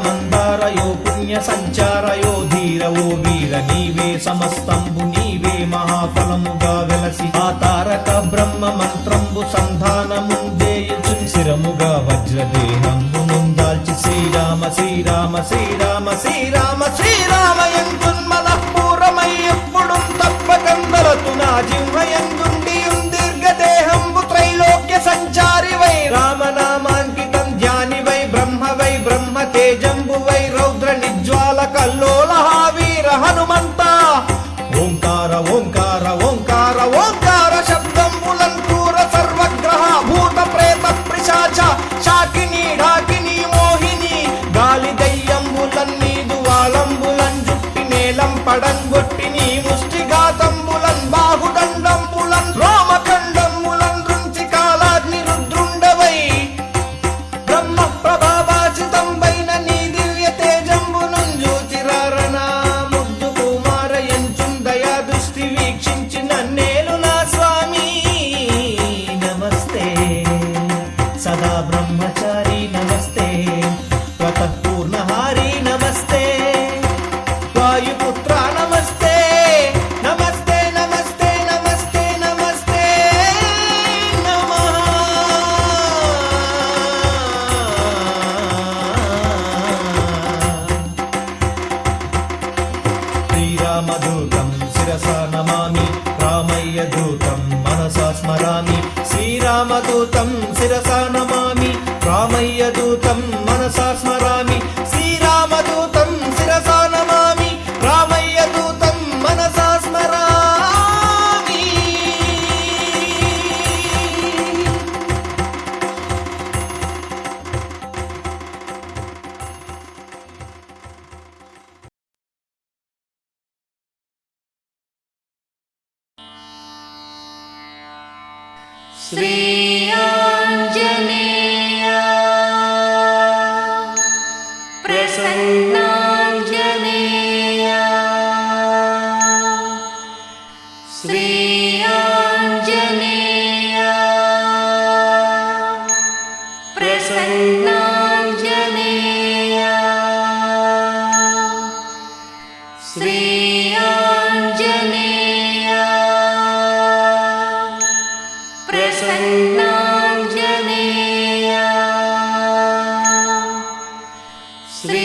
మందారయో పుణ్య సంచారయో ధీరవో వీర నీవే సమస్తంబు నీవే మహాఫలముగా వెలసి ఆ తారక బ్రహ్మ మంత్రంబు సంధానముందేయుచున్ శిరముగా వజ్రదేహంబు నుందాల్చి శ్రీరామ శ్రీరామ శ్రీరామ శ్రీరామ శ్రీరామ ఎంతున్మనఃపూరమై ఎప్పుడు తప్పకందరతు నా జిహ్వయందుండియుం దీర్ఘదేహంబు త్రైలోక్య సంచారివై రామనామాంకితం ధ్యానివై బ్రహ్మవై బ్రహ్మ తేజంబువై రౌద్ర నిజ్వాల కల్లోల వీర హనుమంత ఓంకార ఓంకార ఓంకార ఓంకార శబ్దంబులన్ క్రూర సర్వగ్రహ భూత ప్రేత పిశాచ శాకిని ఢాకిని మోహిని గాలి దయ్యంబులన్ నీదు వాళంబులన్ జుట్టి నేలం పడంగొట్టి నీ ముష్టిఘాతంబులన్ బాహుదండంబులన్ రోమఖండంబులన్ రుంచి కాలాగ్ని రుద్రుండవై బ్రహ్మ ప్రభావాసితంబైన నీ దివ్య తేజంబునున్ జ్యోతిరారణ ముద్దు కుమారయంచున్ దయా దృష్టి వీక్షించి నన్నేలు నా స్వామి నమస్తే సదా బ్రహ్మచారి నమస్తే స్వతః పూర్ణహారి నమస్తే వాయుపుత్ర నమస్తే నమస్తే నమస్తే నమస్తే నమస్తే నమః శ్రీరామదూతం శిరసా నమామి రామయ్య దూతం మనసా స్మరామి శ్రీరామదూతం శిరసా నమామి రామయ్య దూతం మనసా స్మరామి శ్రీరామదూతం శిరసా నమామి రామయ్య దూతం మనసా స్మరామి श्री आञ्जनेय प्रसन्नाञ्जनेय श्री आञ्जनेय प्रसन्नाञ्जनेय श्री आञ्जनेय प्रसन्नाञ्जनेय श्री